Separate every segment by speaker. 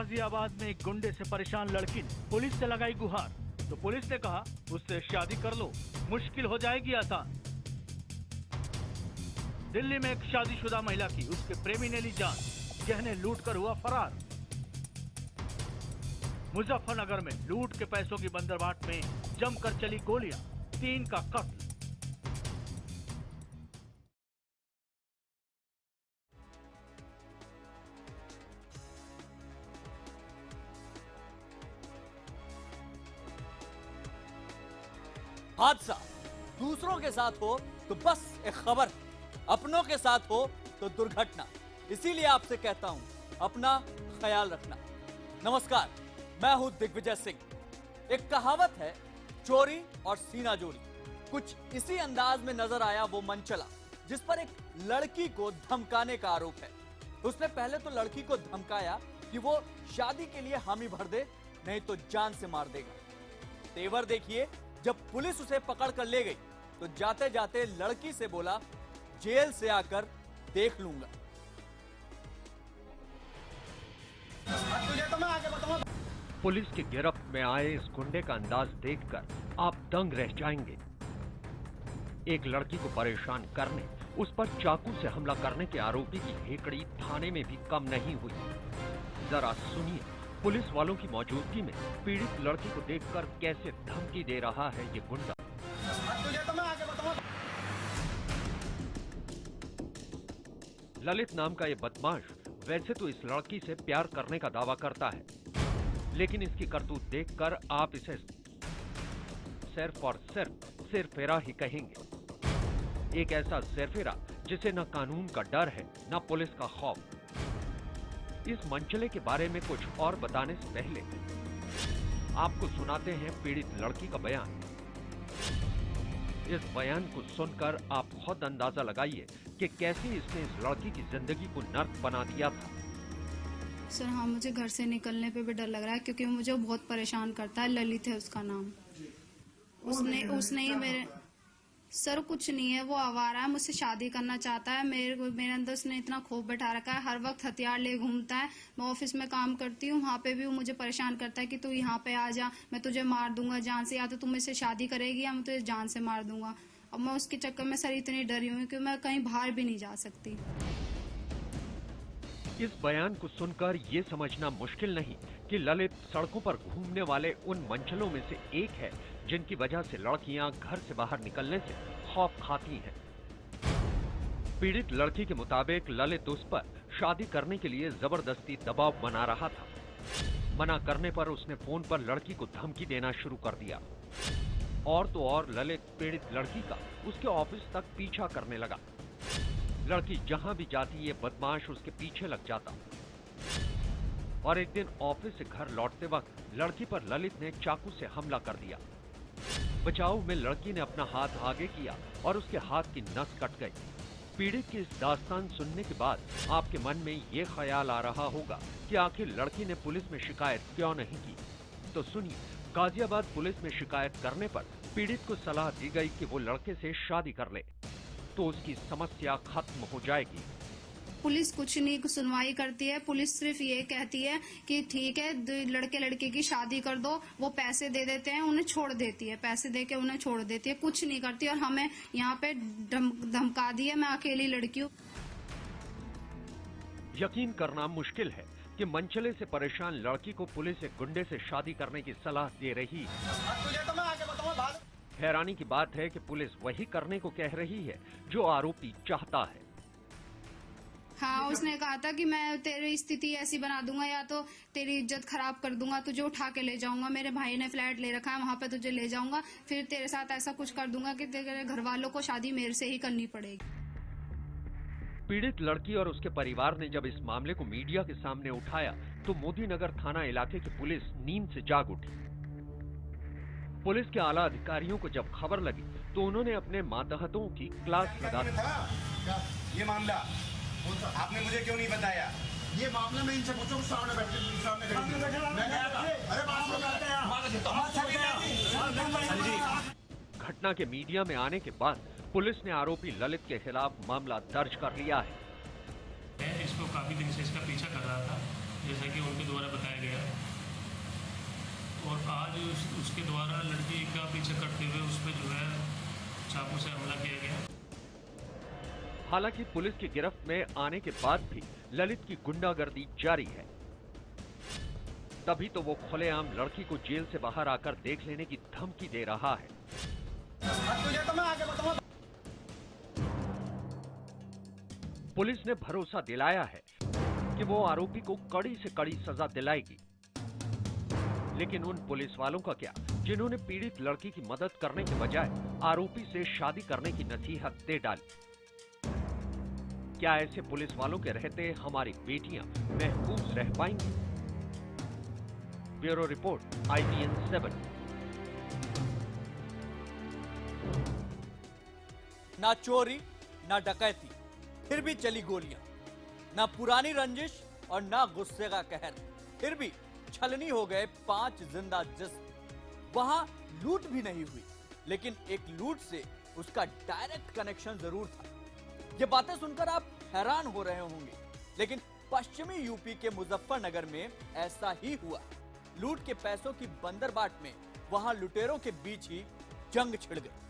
Speaker 1: गाजियाबाद में एक गुंडे से परेशान लड़की ने पुलिस से लगाई गुहार, तो पुलिस ने कहा उससे शादी कर लो, मुश्किल हो जाएगी आसान। दिल्ली में एक शादीशुदा महिला की उसके प्रेमी ने ली जान, गहने लूटकर हुआ फरार। मुजफ्फरनगर में लूट के पैसों की बंदरबाट में जमकर चली गोलियां, 3 का कत्ल।
Speaker 2: हादसा दूसरों के साथ हो तो बस एक खबर, अपनों के साथ हो तो दुर्घटना। इसीलिए आपसे कहता हूं, अपना ख्याल रखना। नमस्कार, मैं हूं दिग्विजय सिंह। एक कहावत है, चोरी और सीना जोड़ी। कुछ इसी अंदाज में नजर आया वो मंचला जिस पर एक लड़की को धमकाने का आरोप है। उसने पहले तो लड़की को धमकाया कि वो शादी के लिए हामी भर दे, नहीं तो जान से मार देगा। तेवर देखिए, जब पुलिस उसे पकड़ कर ले गई तो जाते जाते लड़की से बोला, जेल से आकर देख लूंगा।
Speaker 3: पुलिस की गिरफ्त में आए इस गुंडे का अंदाज देखकर आप दंग रह जाएंगे। एक लड़की को परेशान करने, उस पर चाकू से हमला करने के आरोपी की हेकड़ी थाने में भी कम नहीं हुई। जरा सुनिए, पुलिस वालों की मौजूदगी में पीड़ित लड़की को देखकर कैसे धमकी दे रहा है ये गुंडा। ललित नाम का ये बदमाश वैसे तो इस लड़की से प्यार करने का दावा करता है, लेकिन इसकी करतूत देखकर आप इसे सिर्फ और सिर्फ सिरफेरा ही कहेंगे। एक ऐसा सिरफेरा जिसे न कानून का डर है न पुलिस का खौफ। इस मंचले के बारे में कुछ और बताने से पहले आपको सुनाते हैं पीड़ित लड़की का बयान। इस बयान को सुनकर आप खुद अंदाजा लगाइए कि कैसे इसने इस लड़की की जिंदगी को नर्क बना दिया था।
Speaker 4: सर हाँ, मुझे घर से निकलने पे भी डर लग रहा है क्योंकि मुझे बहुत परेशान करता है। ललित है उसका नाम। उसने ही मेरे सर कुछ नहीं है, वो आवारा है, मुझसे शादी करना चाहता है। मेरे अंदर उसने इतना खौफ बैठा रखा है, हर वक्त हथियार ले घूमता है। मैं ऑफिस में काम करती हूँ, वहाँ पे भी वो मुझे परेशान करता है कि तू यहाँ पे आ जा, मैं तुझे मार दूंगा जान से, या तो तू मुझसे शादी करेगी या मैं तुझे जान से मार दूंगा। और मैं उसके चक्कर में सर इतनी डरी हुई कि मैं कहीं बाहर भी नहीं जा सकती।
Speaker 3: इस बयान को सुनकर ये समझना मुश्किल नहीं कि ललित सड़कों पर घूमने वाले उन मंचलों में से एक है जिनकी वजह से लड़कियां घर से बाहर निकलने से खौफ खाती हैं। पीड़ित लड़की के मुताबिक ललित उस पर शादी करने के लिए जबरदस्ती दबाव बना रहा था। मना करने पर उसने फोन पर लड़की को धमकी देना शुरू कर दिया। और तो और ललित पीड़ित लड़की का उसके ऑफिस तक पीछा करने लगा। लड़की जहां भी जाती ये बदमाश उसके पीछे लग जाता। और एक दिन ऑफिस से घर लौटते वक्त लड़की पर ललित ने चाकू से हमला कर दिया। बचाव में लड़की ने अपना हाथ आगे किया और उसके हाथ की नस कट गई। पीड़ित की इस दास्तान सुनने के बाद आपके मन में ये ख्याल आ रहा होगा कि आखिर लड़की ने पुलिस में शिकायत क्यों नहीं की। तो सुनिए, गाजियाबाद पुलिस में शिकायत करने पर पीड़ित को सलाह दी गई कि वो लड़के से शादी कर ले तो उसकी समस्या खत्म हो जाएगी।
Speaker 4: पुलिस कुछ नहीं सुनवाई करती है। पुलिस सिर्फ ये कहती है कि ठीक है, लड़के लड़के की शादी कर दो। वो पैसे दे देते हैं, उन्हें छोड़ देती है, पैसे देके उन्हें छोड़ देती है, कुछ नहीं करती। और हमें यहाँ पे धमका दी है। मैं अकेली लड़की हूँ।
Speaker 3: यकीन करना मुश्किल है कि मंचले से परेशान लड़की को पुलिस एक गुंडे से शादी करने की सलाह दे रही है। हैरानी की बात है कि पुलिस वही करने को कह रही है जो आरोपी चाहता है।
Speaker 4: हाँ, उसने कहा था कि मैं तेरी स्थिति ऐसी बना दूंगा या तो तेरी इज्जत खराब कर दूंगा, तुझे उठा के ले जाऊंगा। मेरे भाई ने फ्लैट ले रखा है, वहाँ पे तुझे ले जाऊंगा, फिर तेरे साथ ऐसा कुछ कर दूंगा कि तेरे घर वालों को शादी मेरे से ही करनी पड़ेगी।
Speaker 3: पीड़ित लड़की और उसके परिवार ने जब इस मामले को मीडिया के सामने उठाया तो मोदीनगर थाना इलाके की पुलिस नींद से जाग उठी। पुलिस के आला अधिकारियों को जब खबर लगी तो उन्होंने अपने मातहतों की क्लास लगा दी।
Speaker 5: ये मामला आपने मुझे क्यों नहीं बताया?
Speaker 6: ये मामला में इनसे पूछो, सामने बैठे
Speaker 3: घटना के मीडिया में आने के बाद पुलिस ने आरोपी ललित के खिलाफ मामला दर्ज कर लिया है।
Speaker 7: इसको काफी दिन से इसका पीछा कर रहा था जैसा कि उनके द्वारा बताया गया। और आज उसके द्वारा लड़की का पीछा करते हुए उस पर जो है चाकू से हमला किया गया।
Speaker 3: हालांकि पुलिस की गिरफ्त में आने के बाद भी ललित की गुंडागर्दी जारी है। तभी तो वो खुलेआम लड़की को जेल से बाहर आकर देख लेने की धमकी दे रहा है। पुलिस ने भरोसा दिलाया है कि वो आरोपी को कड़ी से कड़ी सजा दिलाएगी। लेकिन उन पुलिस वालों का क्या, जिन्होंने पीड़ित लड़की की मदद करने के बजाय आरोपी से शादी करने की नसीहत दे डाली? क्या ऐसे पुलिस वालों के रहते हमारी बेटियां महफूज रह पाएंगी? Bureau report, IBN 7।
Speaker 2: ना चोरी ना डकैती, फिर भी चली गोलियां। ना पुरानी रंजिश और ना गुस्से का कहर, फिर भी छलनी हो गए 5 जिंदा जिस्म। वहां लूट भी नहीं हुई, लेकिन एक लूट से उसका डायरेक्ट कनेक्शन जरूर था। ये बातें सुनकर आप हैरान हो रहे होंगे, लेकिन पश्चिमी यूपी के मुजफ्फरनगर में ऐसा ही हुआ। लूट के पैसों की बंदरबाट में वहां लुटेरों के बीच ही जंग छिड़ गई।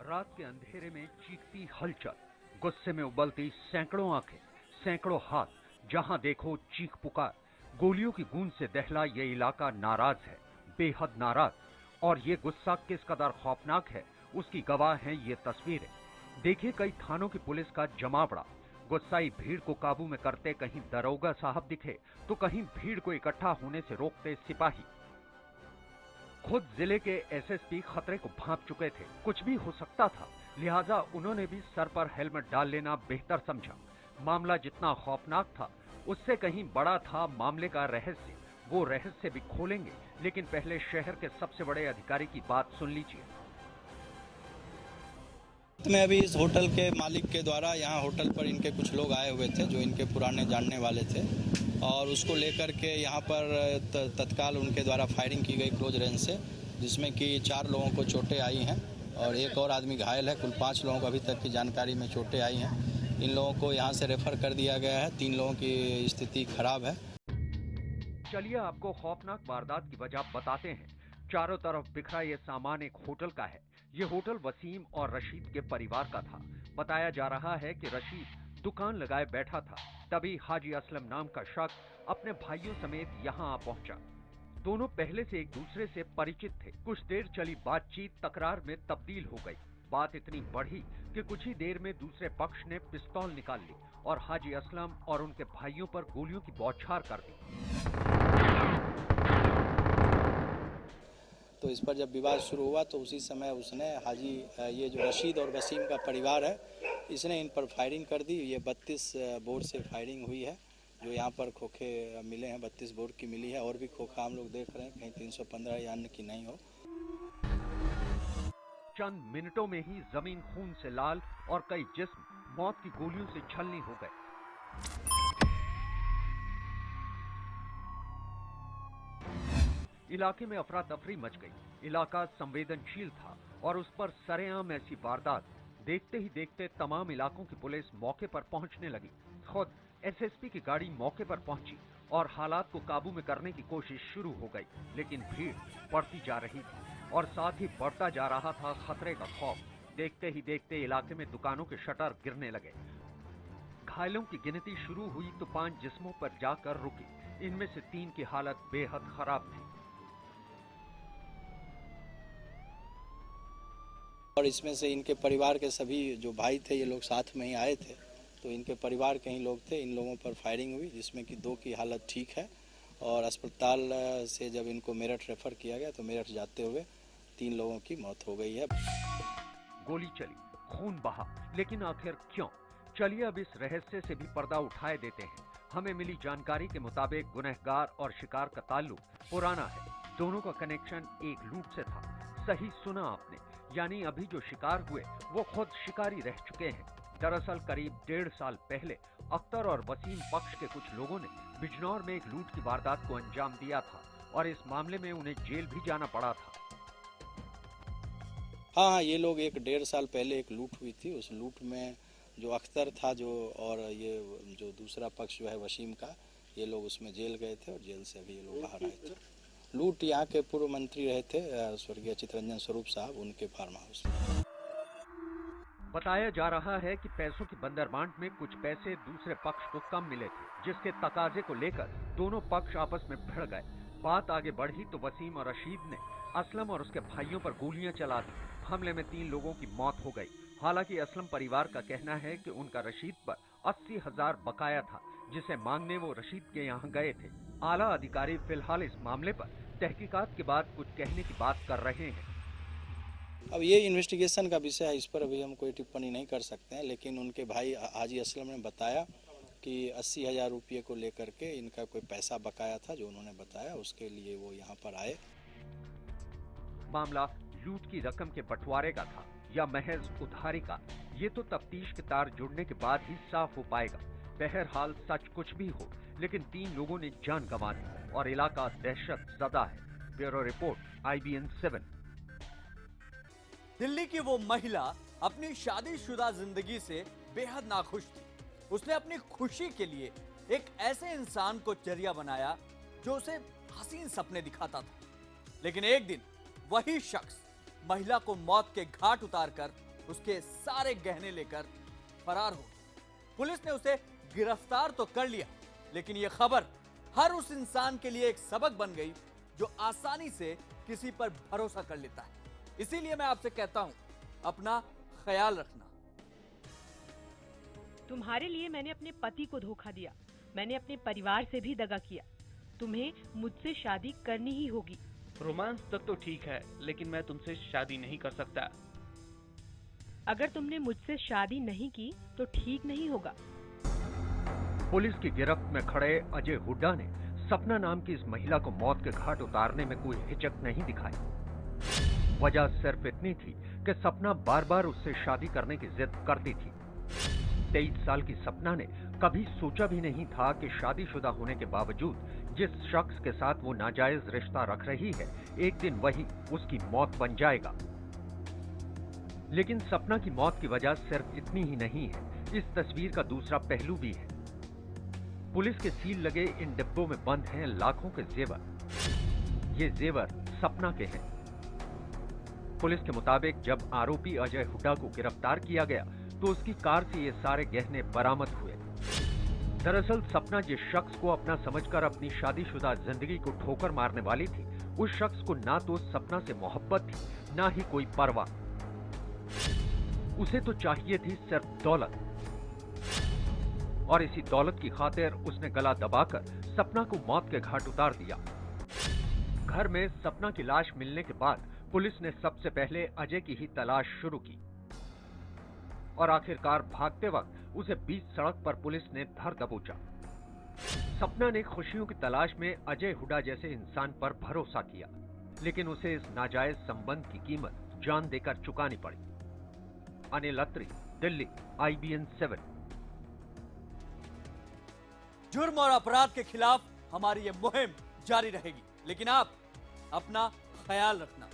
Speaker 3: रात के अंधेरे में चीखती हलचल, गुस्से में उबलती सैकड़ों आंखें, सैकड़ों हाथ, जहां देखो चीख पुकार। गोलियों की गूंज से दहला ये इलाका नाराज है, बेहद नाराज। और ये गुस्सा किस कदर खौफनाक है, उसकी गवाह हैं ये तस्वीरें। देखिए, कई थानों की पुलिस का जमावड़ा। गुस्साई भीड़ को काबू में करते कहीं दरोगा साहब दिखे, तो कहीं भीड़ को इकट्ठा होने से रोकते सिपाही। खुद जिले के SSP खतरे को भांप चुके थे, कुछ भी हो सकता था, लिहाजा उन्होंने भी सर पर हेलमेट डाल लेना बेहतर समझा। मामला जितना खौफनाक था, उससे कहीं बड़ा था मामले का रहस्य। वो रहस्य भी खोलेंगे, लेकिन पहले शहर के सबसे बड़े अधिकारी की बात सुन लीजिए।
Speaker 8: में अभी इस होटल के मालिक के द्वारा यहाँ होटल पर इनके कुछ लोग आए हुए थे जो इनके पुराने जानने वाले थे, और उसको लेकर के यहाँ पर तत्काल उनके द्वारा फायरिंग की गई क्लोज रेंज से, जिसमें कि 4 लोगों को चोटें आई हैं और एक और आदमी घायल है। कुल 5 लोगों को अभी तक की जानकारी में चोटें आई हैं। इन लोगों को यहाँ से रेफर कर दिया गया है। 3 लोगों की स्थिति खराब है।
Speaker 3: चलिए आपको खौफनाक वारदात की वजह बताते हैं। चारों तरफ बिखरा ये सामान एक होटल का है। ये होटल वसीम और रशीद के परिवार का था। बताया जा रहा है कि रशीद दुकान लगाए बैठा था, तभी हाजी असलम नाम का शख्स अपने भाइयों समेत यहाँ आ पहुंचा। दोनों पहले से एक दूसरे से परिचित थे। कुछ देर चली बातचीत तकरार में तब्दील हो गई। बात इतनी बढ़ी कि कुछ ही देर में दूसरे पक्ष ने पिस्तौल निकाल ली और हाजी असलम और उनके भाइयों पर गोलियों की बौछार कर दी।
Speaker 8: तो इस पर जब विवाद शुरू हुआ तो उसी समय उसने हाजी, ये जो रशीद और वसीम का परिवार है, इसने इन पर फायरिंग कर दी। ये 32 बोर से फायरिंग हुई है। जो यहाँ पर खोखे मिले हैं 32 बोर की मिली है, और भी खोखा हम लोग देख रहे हैं, कहीं 315 या अन्य की नहीं हो।
Speaker 3: चंद मिनटों में ही जमीन खून से लाल और कई जिस्म मौत की गोलियों से छलनी हो गए। इलाके में अफरा तफरी मच गई। इलाका संवेदनशील था और उस पर सरेआम ऐसी वारदात देखते ही देखते तमाम इलाकों की पुलिस मौके पर पहुंचने लगी। खुद SSP की गाड़ी मौके पर पहुंची और हालात को काबू में करने की कोशिश शुरू हो गई, लेकिन भीड़ बढ़ती जा रही थी और साथ ही बढ़ता जा रहा था खतरे का खौफ। देखते ही देखते इलाके में दुकानों के शटर गिरने लगे। घायलों की गिनती शुरू हुई तो 5 जिस्मों पर जाकर रुकी। इनमें से 3 की हालत बेहद खराब थी।
Speaker 8: और इसमें से इनके परिवार के सभी जो भाई थे, ये लोग साथ में ही आए थे, तो इनके परिवार के ही लोग थे। इन लोगों पर फायरिंग हुई, जिसमें कि 2 की हालत ठीक है, और अस्पताल से जब इनको मेरठ रेफर किया गया तो मेरठ जाते हुए 3 लोगों की मौत हो गई है।
Speaker 3: गोली चली, खून बहा, लेकिन आखिर क्यों? चलिए अब इस रहस्य से भी पर्दा उठाए देते हैं। हमें मिली जानकारी के मुताबिक गुनहगार और शिकार का ताल्लुक पुराना है। दोनों का कनेक्शन एक लूट से था। सही सुना आपने, यानी अभी जो शिकार हुए वो खुद शिकारी रह चुके हैं। दरअसल करीब 1.5 साल पहले अख्तर और वसीम पक्ष के कुछ लोगों ने बिजनौर में एक लूट की वारदात को अंजाम दिया था और इस मामले में उन्हें जेल भी जाना पड़ा था।
Speaker 8: हाँ, ये लोग 1.5 साल पहले एक लूट हुई थी। उस लूट में जो अख्तर था और ये जो दूसरा पक्ष जो है वसीम का, ये लोग उसमें जेल गए थे और जेल से अभी ये लोग बाहर आए थे। लूट यहाँ के पूर्व मंत्री रहे थे स्वर्गीय चितरंजन स्वरूप साहब, उनके फार्म हाउस में।
Speaker 3: बताया जा रहा है कि पैसों की बंदरबांट में कुछ पैसे दूसरे पक्ष को कम मिले थे, जिसके तकाजे को लेकर दोनों पक्ष आपस में भिड़ गए। बात आगे बढ़ी तो वसीम और रशीद ने असलम और उसके भाइयों पर गोलियां चला दी। हमले में 3 लोगों की मौत हो गई। हालांकि असलम परिवार का कहना है कि उनका रशीद पर 80,000 बकाया था, जिसे मांगने वो रशीद के यहाँ गए थे। आला अधिकारी फिलहाल इस मामले पर तहकीकात के बाद कुछ कहने की बात कर रहे हैं।
Speaker 8: अब ये इन्वेस्टिगेशन का विषय है, इस पर अभी हम कोई टिप्पणी नहीं कर सकते हैं, लेकिन उनके भाई हाजी असलम ने बताया कि 80,000 रुपये को लेकर के इनका कोई पैसा बकाया था, जो उन्होंने बताया, उसके लिए वो यहाँ पर आए।
Speaker 3: मामला लूट की रकम के बंटवारे का था या महज उधारी का, ये तो तफ्तीश के तार जुड़ने के बाद ही साफ हो पाएगा। बहरहाल सच कुछ भी हो, लेकिन 3 लोगों ने जान गंवा दी और इलाका दहशत ज़दा है। Bureau report, IBN 7।
Speaker 2: दिल्ली की वो महिला अपनी शादीशुदा जिंदगी से बेहद नाखुश थी। उसने अपनी खुशी के लिए एक ऐसे इंसान को जरिया बनाया जो उसे हसीन सपने दिखाता था। लेकिन एक दिन वही शख्स महिला को मौत के घाट उतारकर उसके सारे गहने लेकर फरार हो गया। पुलिस ने उसे गिरफ्तार तो कर लिया, लेकिन यह खबर हर उस इंसान के लिए एक सबक बन गई जो आसानी से किसी पर भरोसा कर लेता है। इसीलिए मैं आपसे कहता हूं, अपना ख्याल रखना।
Speaker 9: तुम्हारे लिए मैंने अपने पति को धोखा दिया, मैंने अपने परिवार से भी दगा किया। तुम्हें मुझसे शादी करनी ही होगी।
Speaker 10: रोमांस तक तो ठीक है, लेकिन मैं तुमसे शादी नहीं कर सकता।
Speaker 9: अगर तुमने मुझसे शादी नहीं की तो ठीक नहीं होगा।
Speaker 3: पुलिस की गिरफ्त में खड़े अजय हुड्डा ने सपना नाम की इस महिला को मौत के घाट उतारने में कोई हिचक नहीं दिखाई। वजह सिर्फ इतनी थी कि सपना बार बार उससे शादी करने की जिद करती थी। 23 साल की सपना ने कभी सोचा भी नहीं था कि शादीशुदा होने के बावजूद जिस शख्स के साथ वो नाजायज रिश्ता रख रही है, एक दिन वही उसकी मौत बन जाएगा। लेकिन सपना की मौत की वजह सिर्फ इतनी ही नहीं है, इस तस्वीर का दूसरा पहलू भी है। पुलिस के सील लगे इन डिब्बों में बंद हैं लाखों के जेवर। ये जेवर सपना के हैं। पुलिस के मुताबिक जब आरोपी अजय हुड्डा को गिरफ्तार किया गया तो उसकी कार से ये सारे गहने बरामद हुए। दरअसल सपना जिस शख्स को अपना समझकर अपनी शादीशुदा जिंदगी को ठोकर मारने वाली थी, उस शख्स को ना तो सपना से मोहब्बत थी, ना ही कोई परवाह। उसे तो चाहिए थी सिर्फ दौलत, और इसी दौलत की खातिर उसने गला दबाकर सपना को मौत के घाट उतार दिया। घर में सपना की लाश मिलने के बाद पुलिस ने सबसे पहले अजय की ही तलाश शुरू की और आखिरकार भागते वक्त उसे बीच सड़क पर पुलिस ने धर दबोचा। सपना ने खुशियों की तलाश में अजय हुड्डा जैसे इंसान पर भरोसा किया, लेकिन उसे इस नाजायज संबंध की कीमत जान देकर चुकानी पड़ी। अनिल अत्री, दिल्ली, IBN 7।
Speaker 2: जुर्म और अपराध के खिलाफ हमारी ये मुहिम जारी रहेगी, लेकिन आप अपना ख्याल रखना।